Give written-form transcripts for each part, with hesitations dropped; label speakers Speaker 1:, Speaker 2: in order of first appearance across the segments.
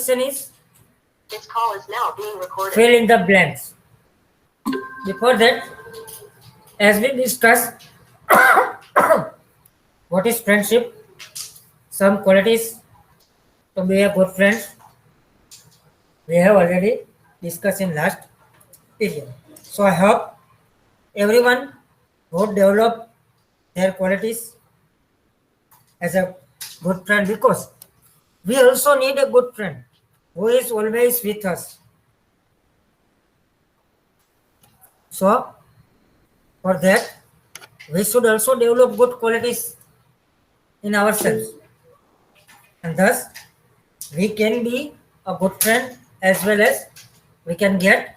Speaker 1: Question is
Speaker 2: This call is now being recorded.
Speaker 1: fill in the blanks. Before that, as we discussed, what is friendship? Some qualities to be a good friend. We have already discussed in last period. So I hope everyone would develop their qualities as a good friend because we also need a good friend who is always with us. So for that, we should also develop good qualities in ourselves, and thus we can be a good friend as well as we can get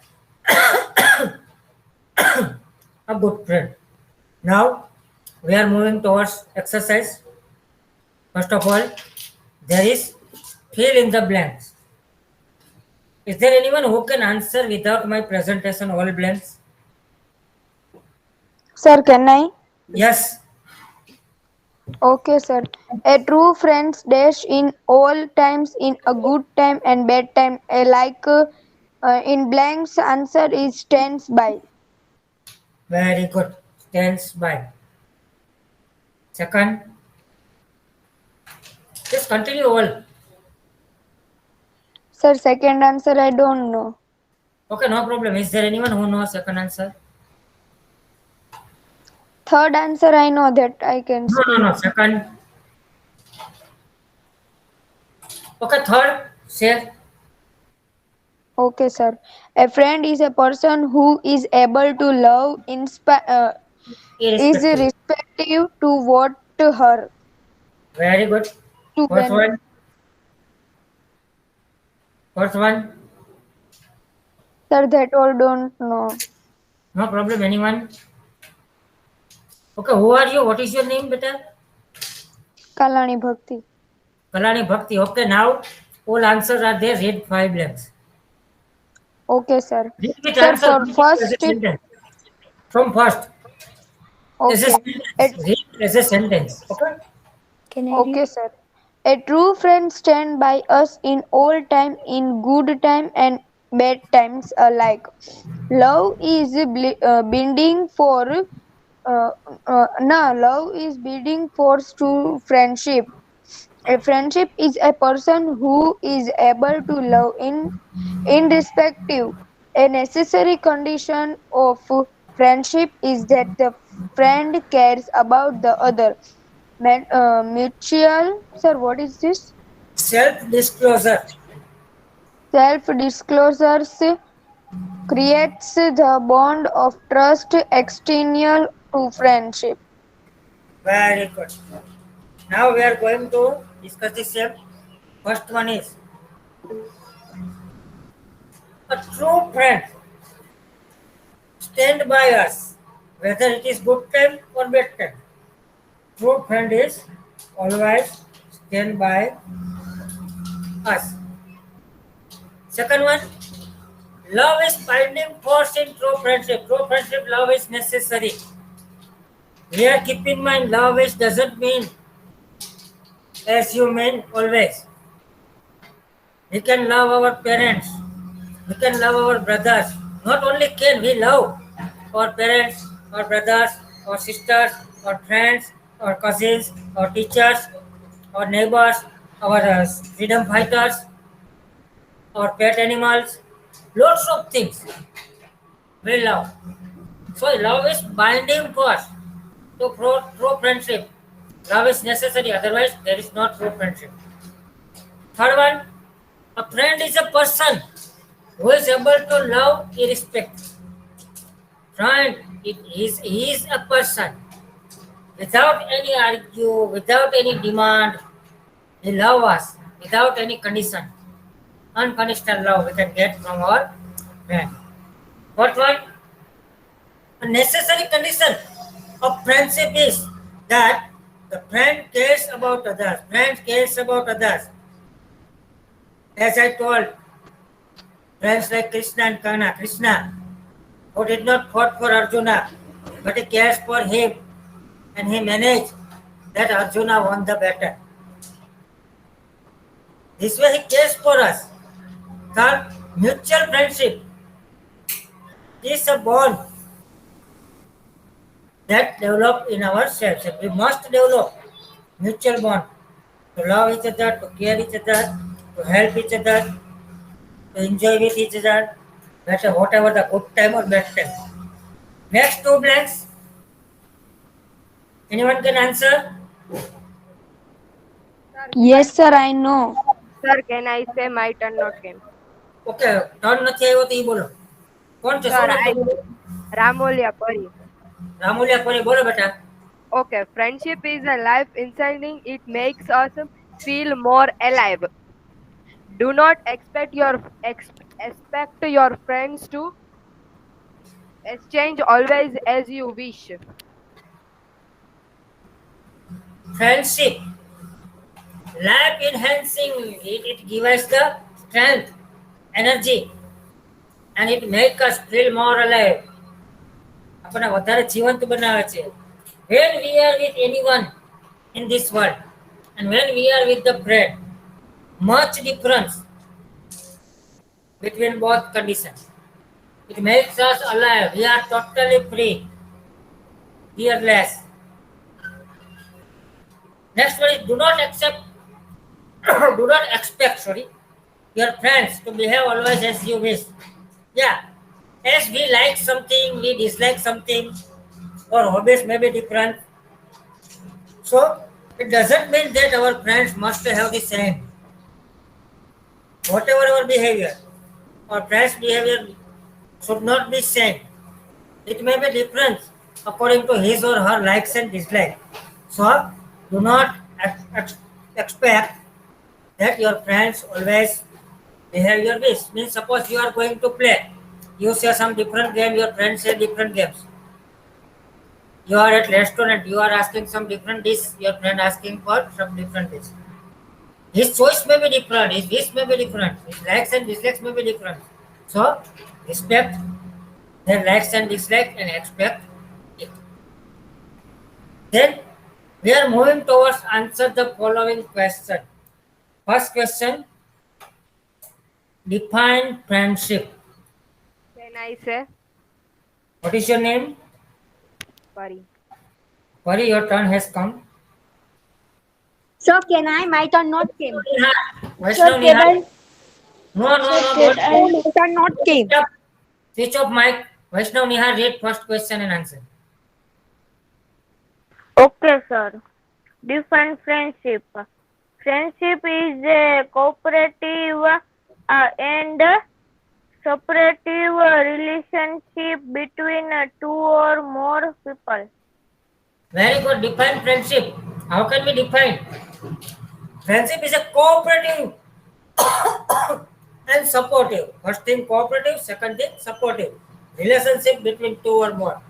Speaker 1: a good friend. Now we are moving towards exercise. First of all, there is fill in the blanks. Is there anyone who can answer without my presentation all blanks?
Speaker 3: Sir, can I?
Speaker 1: Yes.
Speaker 3: Okay, sir. A true friend dash in all times, in a good time and bad time. In blanks, answer is stands by.
Speaker 1: Very good. Stands by. Second, just continue all.
Speaker 3: Sir, second answer I don't know.
Speaker 1: Okay, no problem. Is there anyone who knows second answer?
Speaker 3: Third answer I know that I can speak.
Speaker 1: No. Second. Okay, third. Say.
Speaker 3: Okay, sir. A friend is a person who is able to love, is
Speaker 1: Irrespective.
Speaker 3: respective to what her
Speaker 1: Very good.
Speaker 3: to
Speaker 1: Fourth
Speaker 3: when.
Speaker 1: one. Fourth one.
Speaker 3: Sir, that all don't know.
Speaker 1: No problem. Anyone? Okay, who are you? What is your name, beta?
Speaker 3: Kalani Bhakti.
Speaker 1: Kalani Bhakti. Okay, now all answers are there. Read five blanks.
Speaker 3: Okay, sir.
Speaker 1: Read with
Speaker 3: Sir,
Speaker 1: answer
Speaker 3: for
Speaker 1: as a
Speaker 3: first.
Speaker 1: sentence. From first. As a
Speaker 3: Okay.
Speaker 1: sentence. Read as a sentence. Okay.
Speaker 4: Can I
Speaker 3: Okay,
Speaker 4: read?
Speaker 3: sir. A true friend stand by us in all time, in good time and bad times alike. Love is binding for love is binding force to friendship. A friendship is a person who is able to love in irrespective. A necessary condition of friendship is that the friend cares about the other. Mutual, sir, what is this?
Speaker 1: Self-disclosure.
Speaker 3: Self-disclosures creates the bond of trust external to friendship.
Speaker 1: Very good. Now we are going to discuss the same. First one is a true friend stand by us, whether it is good time or bad time. True friend is always stand by us. Second one, love is binding force in true friendship. True friendship, love is necessary. Here, keep in mind, love is doesn't mean as you mean always. We can love our parents. We can love our brothers. Not only can we love our parents, our brothers, our sisters, our friends, our cousins, our teachers, our neighbors, our freedom fighters, our pet animals, lots of things we love. So love is binding force to true friendship. Love is necessary, otherwise there is no true friendship. Third one, a friend is a person who is able to love irrespective. Friend, he is a person without any argue, without any demand. He love us without any condition. Unconditional love we can get from our friend. Fourth one, a necessary condition of friendship is that the friend cares about others. Friend cares about others. As I told, friends like Krishna and Kana. Krishna, who did not fought for Arjuna, but he cares for him, and he managed that Arjuna won the battle. This way he cares for us. Third, mutual friendship is a bond that develop in ourselves. We must develop mutual bond to love each other, to care each other, to help each other, to enjoy with each other, matter whatever the good time or bad time. Next two blanks. Anyone can answer?
Speaker 3: Yes, sir, I know.
Speaker 4: Sir, can I say my turn not came?
Speaker 1: Okay turn નથી આવ્યો તો ઈ બોલો કોણ છે
Speaker 4: Sir,
Speaker 1: Saurabh
Speaker 4: I Ramolia Pari.
Speaker 1: રામુલિયા કોની બોલો બેટા
Speaker 4: Okay, friendship is a life inciting. It makes us feel more alive. Do not expect your friends to exchange always as you wish.
Speaker 1: friendship life enhancing it gives us the strength energy and it make us feel more alive આપણને વધારે જીવંત બનાવે છે when we are with anyone in this world and when we are with the friend much difference between both conditions it makes us alive we are totally free fearless. Next one is do not accept do not expect your friends to behave always as you wish. Yeah, as we like something, we dislike something, or hobbies may be different. So it doesn't mean that our friends must have the same. Whatever our behavior, our friends' behavior should not be same. It may be different according to his or her likes and dislikes. So do not expect that your friends always behave your wish. Means suppose you are going to play, you say some different game, your friends say different games. You are at restaurant, you are asking some different dish, your friend asking for some different dish. His choice may be different, his wish may be different, his likes and dislikes may be different. So respect their likes and dislikes and expect it. Then we are moving towards answer the following question. First question, define friendship.
Speaker 4: Can I say
Speaker 1: What is your name?
Speaker 4: Pari?
Speaker 1: Pari, your turn has come.
Speaker 5: Sir, can I? My turn not came.
Speaker 1: Vaishnav Nihal. No,
Speaker 5: Can I? My turn not came.
Speaker 1: Switch off mic. Vaishnav Nihal, read first question and answer.
Speaker 6: Okay, sir. Define friendship. Friendship is a cooperative and supportive relationship between two or more people.
Speaker 1: Very good. Define friendship. How can we define? Friendship is a cooperative and supportive. First thing cooperative, second thing supportive. Relationship between two or more.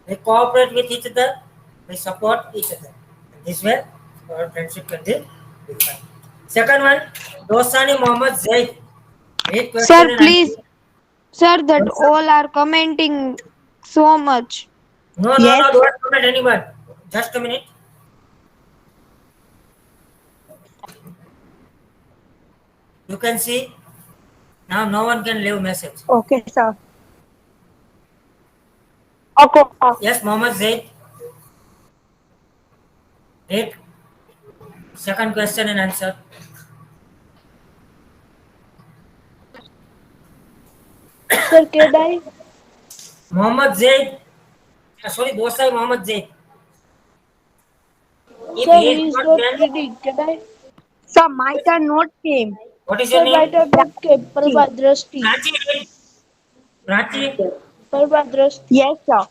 Speaker 1: We cooperate with each other, we support each other. And this way, our friendship can be defined. Second one, Dosani Mohammed Zaid. Read question
Speaker 3: Sir,
Speaker 1: and
Speaker 3: please.
Speaker 1: answer.
Speaker 3: Sir, that all are commenting so much.
Speaker 1: No,
Speaker 5: Yes.
Speaker 1: don't comment anyone. Just a minute. You can see now no one can leave message.
Speaker 5: Okay, sir.
Speaker 6: Okay.
Speaker 1: Yes, Mohammed Zaid. Read second question and answer.
Speaker 5: Sir, can I?
Speaker 1: Mohammed Zaid. Sorry, Dosai Mohammed Zaid. If
Speaker 5: Sir,
Speaker 1: he
Speaker 5: he
Speaker 1: is
Speaker 5: is
Speaker 1: not
Speaker 5: not
Speaker 1: there,
Speaker 5: reading. Can I? Sir, my turn not came.
Speaker 1: what is your
Speaker 5: Sir, my
Speaker 1: name?
Speaker 5: turn not came. Prabhadrashti.
Speaker 1: Prachi. Read. Prachi.
Speaker 5: Prabhadrashti. Yes, sir.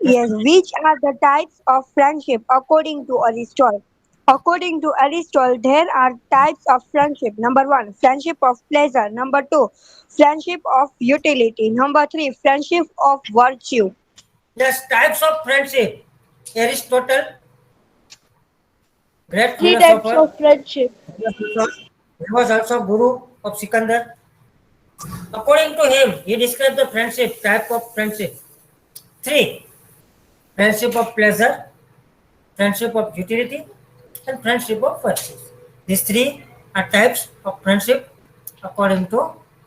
Speaker 5: Yes, which are the types of friendship according to Aristotle? According to Aristotle, there are types of friendship. Number one, friendship of pleasure. Number two, friendship of utility. Number three, friendship of virtue.
Speaker 1: Yes, types of friendship. Aristotle, great
Speaker 5: Three types
Speaker 1: philosopher.
Speaker 5: of friendship.
Speaker 1: He was also guru of Sikandar. According to him, he described the friendship, type of friendship. Three, friendship of pleasure, friendship of utility, and friendship of virtue. These three are types of friendship according to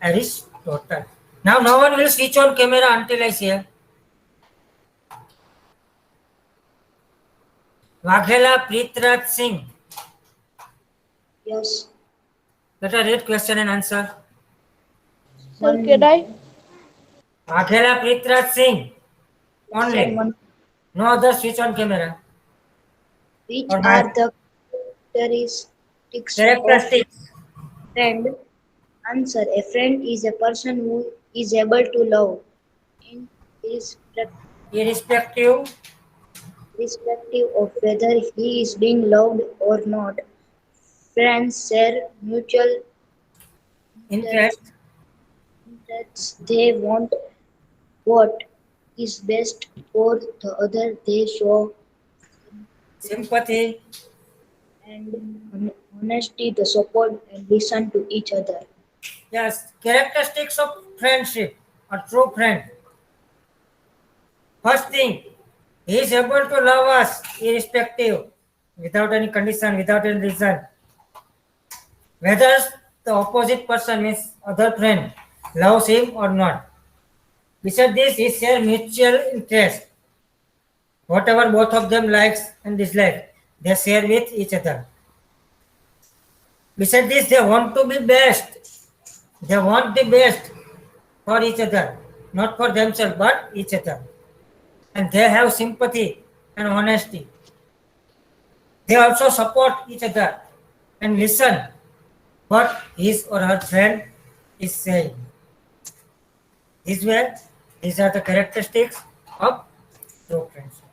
Speaker 1: Aristotle. Now, no one will switch on camera until I say. Waghela Prithviraj Singh.
Speaker 7: Yes.
Speaker 1: Let us read question and answer.
Speaker 6: Sir, can I?
Speaker 1: Waghela Prithviraj Singh.
Speaker 7: Sir,
Speaker 1: Only.
Speaker 7: one.
Speaker 1: No other switch on camera.
Speaker 7: Which
Speaker 1: Or
Speaker 7: are
Speaker 1: my-
Speaker 7: the characteristics of
Speaker 1: Characteristics.
Speaker 7: friend? Answer. A friend is a person who is able to love in
Speaker 1: Irrespective
Speaker 7: irrespective of whether he is being loved or not. Friends share mutual
Speaker 1: interest.
Speaker 7: interests. They want what is best for the other. They show
Speaker 1: Sympathy.
Speaker 7: and honesty, the support and listen to each other.
Speaker 1: Yes. Characteristics of friendship. A true friend. First thing, he is able to love us irrespective, without any condition, without any reason. Whether the opposite person means other friend loves him or not. Besides this, he share mutual interest. Whatever both of them likes and dislikes, they share with each other. Besides this, they want to be best. They want the best for each other, not for themselves, but each other. And they have sympathy and honesty. They also support each other and listen what his or her friend is saying. These are the characteristics of true friendship.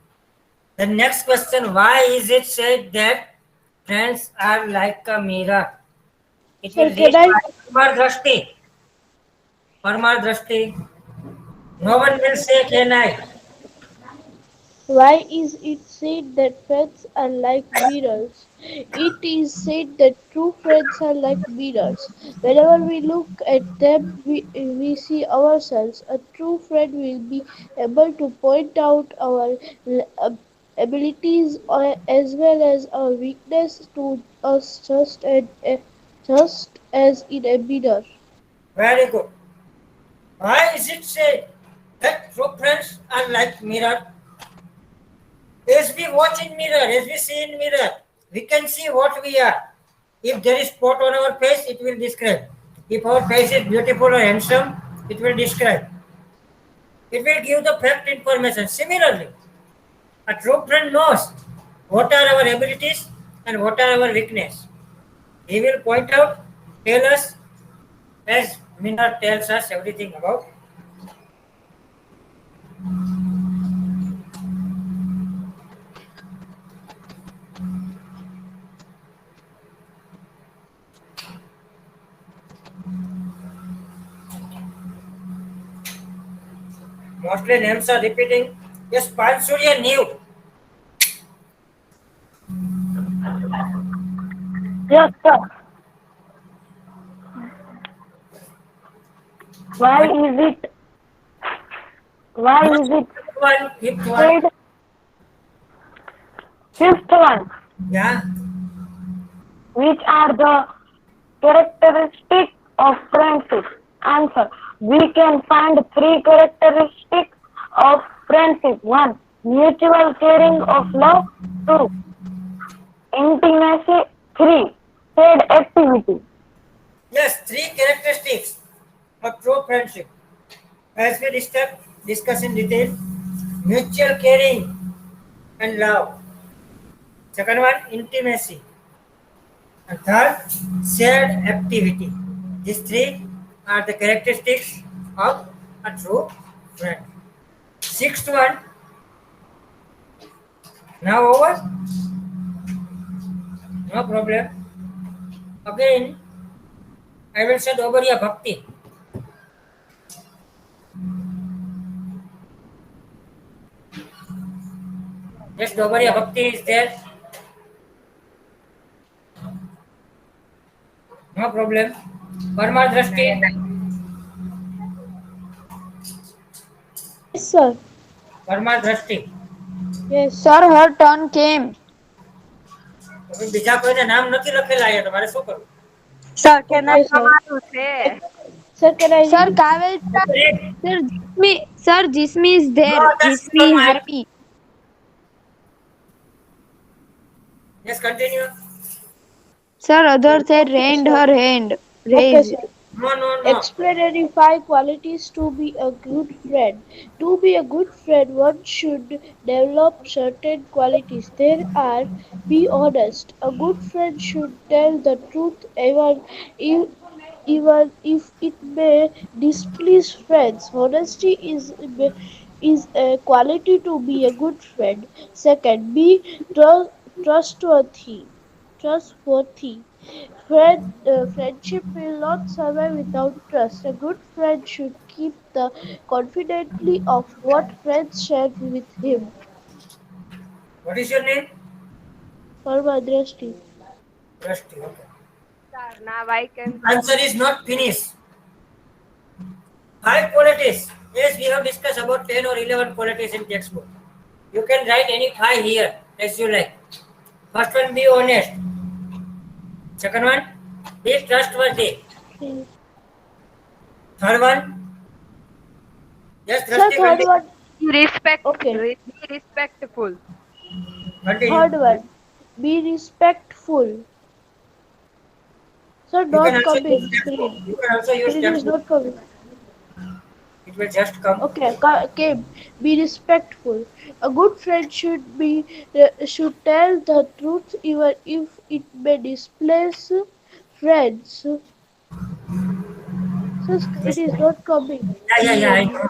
Speaker 1: The next question, why is it said that friends are like a mirror? It will
Speaker 6: Sir,
Speaker 1: read
Speaker 6: can I?
Speaker 1: by Parmar Drashti. Parmar Drashti. No one will say can I.
Speaker 6: Why is it said that friends are like mirrors? It is said that true friends are like mirrors. Whenever we look at them, we see ourselves. A true friend will be able to point out our abilities as well as our weakness to us just as in a mirror.
Speaker 1: Very good. Why is it said that true friends are like mirror? As we watch in mirror, as we see in mirror, we can see what we are. If there is spot on our face, it will describe. If our face is beautiful or handsome, it will describe. It will give the fact information. Similarly, a true friend knows what are our abilities and what are our weakness. He will point out, tell us, as mirror tells us everything about. Mostly names are repeating. Yes, Pansurya knew.
Speaker 6: Yes, sir. Why is it
Speaker 1: One, fifth one.
Speaker 6: said fifth one?
Speaker 1: Yeah.
Speaker 6: Which are the characteristics of friendship? Answer. We can find three characteristics of friendship. 1. Mutual caring of love. 2. Intimacy. 3. Shared activity.
Speaker 1: Yes, three characteristics of true friendship. As we discuss in detail, mutual caring and love. Second one, intimacy. And third, shared activity. These three are the characteristics of a true friend. Sixth one, now over? No problem. Again, I will say Dobariya Bhakti. Yes, Dobariya Bhakti is there. No problem. Parmar Drashti.
Speaker 6: Yes, sir.
Speaker 1: Parmar Drashti.
Speaker 6: Yes.
Speaker 3: Sir, her turn came.
Speaker 1: બીજા કોઈને નામ નથી લખેલા અહીંયા તમારે શું કરવું
Speaker 5: Sir, can I?
Speaker 6: Okay, sir.
Speaker 4: To say.
Speaker 6: Sir, can I
Speaker 3: Sir,
Speaker 6: read?
Speaker 3: Kavel
Speaker 1: Correct.
Speaker 3: Sir, Jismi is
Speaker 1: No,
Speaker 3: there.
Speaker 1: that's your
Speaker 3: Jismi
Speaker 1: mic.
Speaker 3: happy.
Speaker 1: Yes, continue.
Speaker 3: Sir, other said
Speaker 6: Okay,
Speaker 3: raised
Speaker 6: sir.
Speaker 3: her hand.
Speaker 6: Okay,
Speaker 3: Raised.
Speaker 6: sir.
Speaker 1: No, no, no.
Speaker 6: Explain any five qualities to be a good friend. To be a good friend, one should develop certain qualities. There are: be honest. A good friend should tell the truth if, even if it may displease friends. Honesty is a quality to be a good friend. Second, be trustworthy. Trustworthy. Friendship will not survive without trust. A good friend should keep the confidently of what friends share with him.
Speaker 1: What is your name?
Speaker 6: For my drashti.
Speaker 1: Rusty. Okay.
Speaker 4: Sir, now I can.
Speaker 1: Answer is not finished. Five qualities. Yes, we have discussed about 10 or 11 qualities in textbook. You can write any five here as you like. First one, be honest. Second one, be trustworthy. Third one, yes,
Speaker 6: Sir,
Speaker 1: Rusty,
Speaker 6: third
Speaker 1: continue.
Speaker 6: one.
Speaker 4: Be
Speaker 6: Okay.
Speaker 4: respectful.
Speaker 1: Continue.
Speaker 6: Third one. Be respectful. Sir,
Speaker 1: You can
Speaker 6: not
Speaker 1: also use
Speaker 6: coming.
Speaker 1: textbook.
Speaker 6: Screen.
Speaker 1: You can also use
Speaker 6: Screen is
Speaker 1: textbook.
Speaker 6: not coming.
Speaker 1: It will just come.
Speaker 6: Okay, Kim, be respectful. A good friend should tell the truth even if it may displease friends. So screen
Speaker 1: Yes.
Speaker 6: is not coming
Speaker 1: Yeah. I
Speaker 6: clearly.
Speaker 1: know.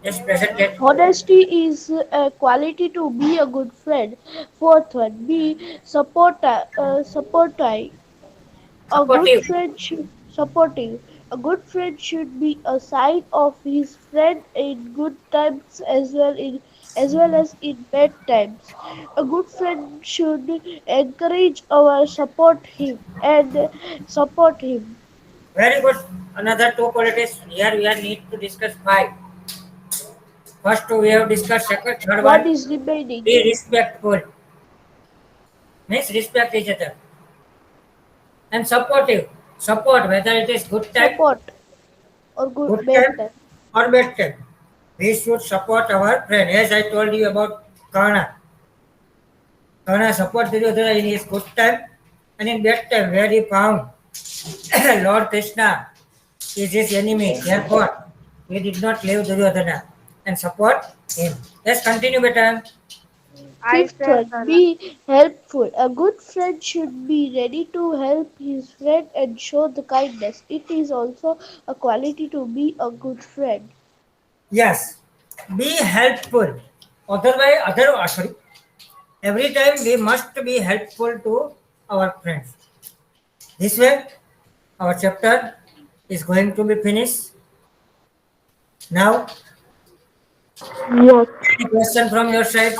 Speaker 1: Yes, present it.
Speaker 6: Honesty is a quality to be a good friend. Fourth one, be supportive. A good
Speaker 1: Supportive.
Speaker 6: friend should supportive. A good friend should be a side of his friend in good times as well as in bad times. A good friend should encourage or support him.
Speaker 1: Very good. Another two qualities. Here we are need to discuss five. First two we have discussed. Second, third
Speaker 6: What
Speaker 1: one,
Speaker 6: is remaining?
Speaker 1: be respectful. Means respect each other. And supportive. Support whether it is
Speaker 6: Support or good
Speaker 1: good
Speaker 6: bad
Speaker 1: time
Speaker 6: time.
Speaker 1: or bad time. We should support our friend. As I told you about Kana. Kana support Duryodhana in his good time and in bad time where he found Lord Krishna is his enemy. Therefore, he did not leave Duryodhana and support him. Let's continue, beta.
Speaker 4: I
Speaker 6: Fifth
Speaker 4: say,
Speaker 6: one,
Speaker 4: sir.
Speaker 6: be helpful. A good friend should be ready to help his friend and show the kindness. It is also a quality to be a good friend.
Speaker 1: Yes, be helpful. Sorry. Every time we must be helpful to our friends. This way, our chapter is going to be finished. Now,
Speaker 6: Yes.
Speaker 1: any question from your side?